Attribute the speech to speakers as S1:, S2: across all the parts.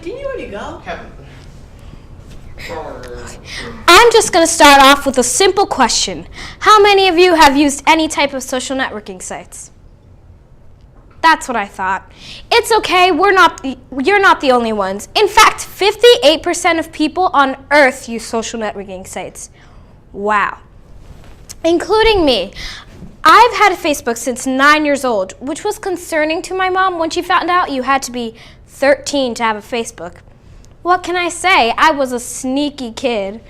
S1: Didn't you already go?
S2: Kevin.
S3: I'm just going to start off with a simple question. How many of you have used any type of social networking sites? That's what I thought. It's okay, you're not the only ones. In fact, 58% of people on Earth use social networking sites. Wow. Including me. I've had a Facebook since 9 years old, which was concerning to my mom when she found out you had to be 13 to have a Facebook. What can I say? I was a sneaky kid.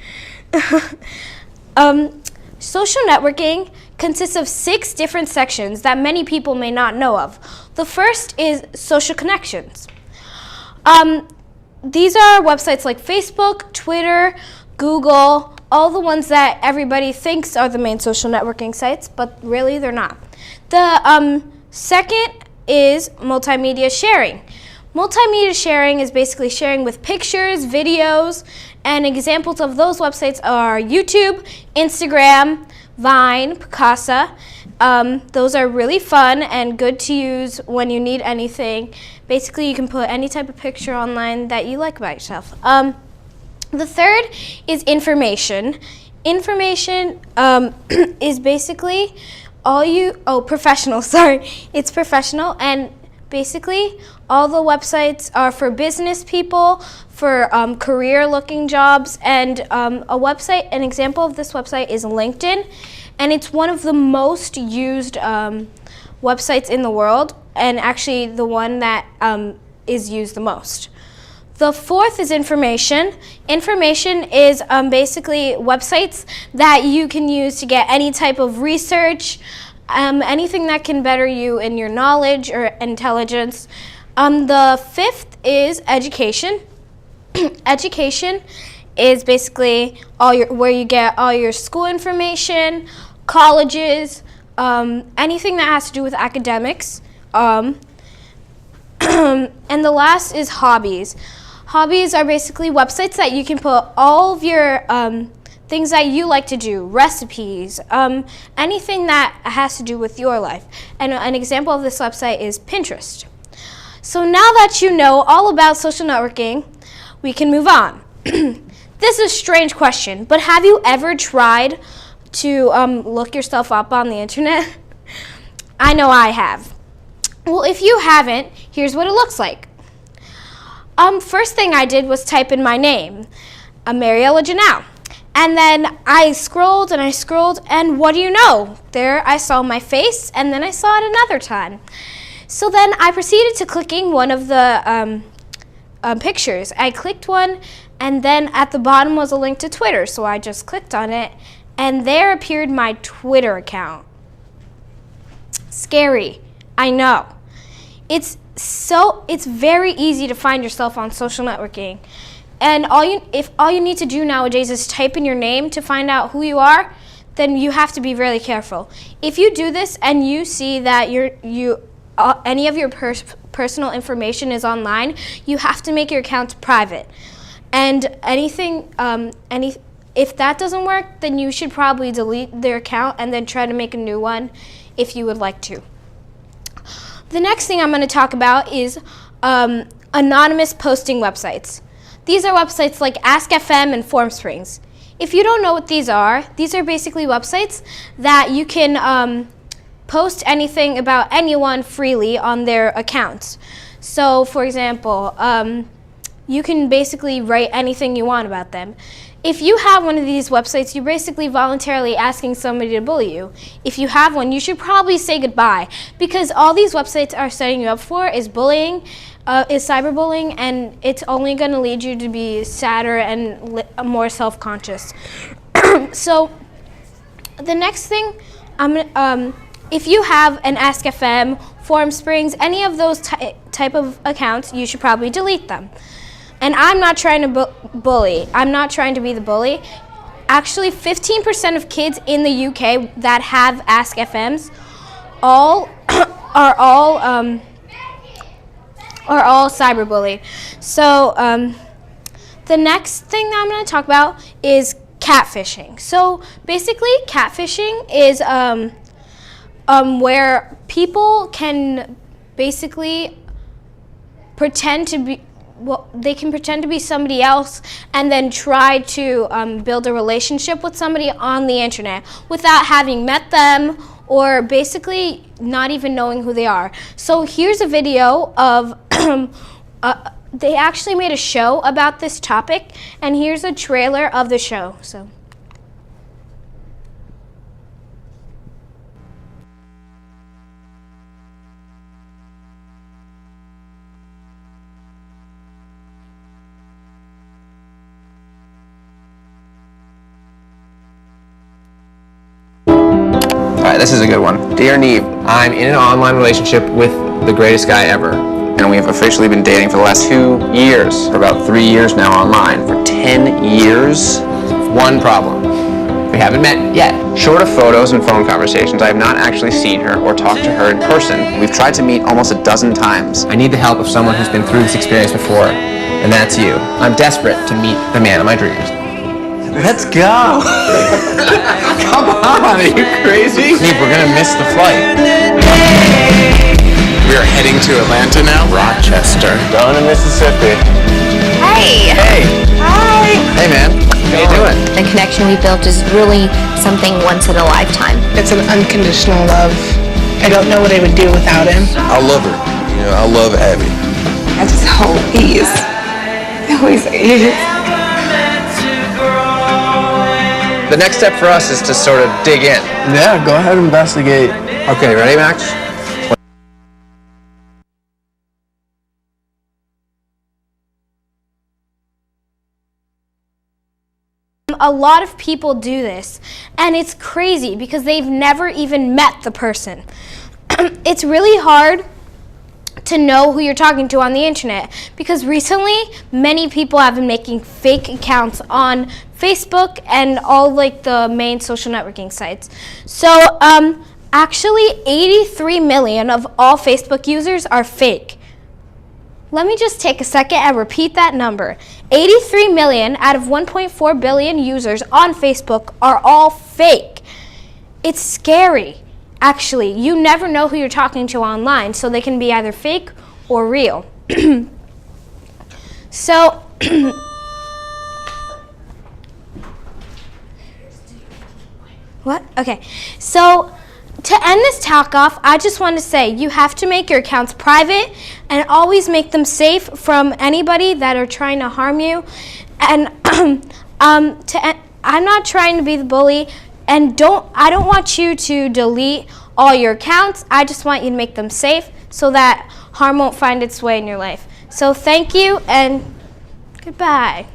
S3: Social networking consists of 6 different sections that many people may not know of. The first is social connections. These are websites like Facebook, Twitter, Google, all the ones that everybody thinks are the main social networking sites, but really they're not. The second is multimedia sharing. Multimedia sharing is basically sharing with pictures, videos, and examples of those websites are YouTube, Instagram, Vine, Picasa. Those are really fun and good to use when you need anything. Basically, you can put any type of picture online that you like about yourself. The third is information. Information is basically professional, sorry. It's professional, and basically all the websites are for business people, for career-looking jobs, and an example of this website is LinkedIn, and it's one of the most used websites in the world, and actually the one that is used the most. The fourth is information. Information is basically websites that you can use to get any type of research, anything that can better you in your knowledge or intelligence. The fifth is education. Education is basically where you get all your school information, colleges, anything that has to do with academics. And the last is hobbies. Hobbies are basically websites that you can put all of your things that you like to do, recipes, anything that has to do with your life. And an example of this website is Pinterest. So now that you know all about social networking, we can move on. This is a strange question, but have you ever tried to look yourself up on the internet? I know I have. Well, if you haven't, here's what it looks like. First thing I did was type in my name, Mariela Genao. And then I scrolled, and what do you know? There I saw my face, and then I saw it another time. So then I proceeded to clicking one of the pictures. I clicked one, and then at the bottom was a link to Twitter, so I just clicked on it, and there appeared my Twitter account. Scary, I know. It's very easy to find yourself on social networking. And if all you need to do nowadays is type in your name to find out who you are, then you have to be really careful. If you do this and you see that any of your personal information is online, you have to make your account private. And if that doesn't work, then you should probably delete their account and then try to make a new one if you would like to. The next thing I'm going to talk about is anonymous posting websites. These are websites like Ask.fm and FormSprings. If you don't know what these are basically websites that you can post anything about anyone freely on their accounts. So, for example, you can basically write anything you want about them. If you have one of these websites, you're basically voluntarily asking somebody to bully you. If you have one, you should probably say goodbye, because all these websites are setting you up for is bullying, is cyberbullying, and it's only going to lead you to be sadder and more self-conscious. So the next thing, if you have an Ask.fm, FormSprings, any of those type of accounts, you should probably delete them. And I'm not trying to bully. I'm not trying to be the bully. Actually, 15% of kids in the UK that have Ask.fms are all cyberbullied. So the next thing that I'm going to talk about is catfishing. So basically, catfishing is where people can basically pretend to they can pretend to be somebody else and then try to build a relationship with somebody on the internet without having met them or basically not even knowing who they are. So here's a video of, they actually made a show about this topic, and here's a trailer of the show. So.
S1: Alright, this is a good one. Dear Neve, I'm in an online relationship with the greatest guy ever. And we have officially been dating for the last 2 years. For about 3 years now online. For 10 years. One problem. We haven't met yet. Short of photos and phone conversations, I have not actually seen her or talked to her in person. We've tried to meet almost a dozen times. I need the help of someone who's been through this experience before, and that's you. I'm desperate to meet the man of my dreams.
S2: Let's go!
S1: Come on, are you crazy? Neve, we're gonna miss the flight.
S2: We are heading to Atlanta now.
S1: Rochester.
S2: Going to Mississippi.
S4: Hey!
S1: Hey!
S4: Hi!
S1: Hey, man. How you doing?
S4: The connection we built is really something once in a lifetime.
S5: It's an unconditional love. I don't know what I would do without him.
S2: I love her. You know, I love Abby.
S5: I just hope he is. Always is.
S1: The next step for us is to sort of dig in.
S2: Yeah, go ahead and investigate.
S1: Okay, ready, Max?
S3: A lot of people do this, and it's crazy because they've never even met the person. It's really hard to know who you're talking to on the internet because recently many people have been making fake accounts on Facebook and all like the main social networking sites. So actually 83 million of all Facebook users are fake. Let me just take a second and repeat that number. 83 million out of 1.4 billion users on Facebook are all fake. It's scary. Actually, you never know who you're talking to online, so they can be either fake or real. So, what? Okay, so to end this talk off, I just want to say you have to make your accounts private and always make them safe from anybody that are trying to harm you. And I'm not trying to be the bully. And I don't want you to delete all your accounts. I just want you to make them safe so that harm won't find its way in your life. So thank you and goodbye.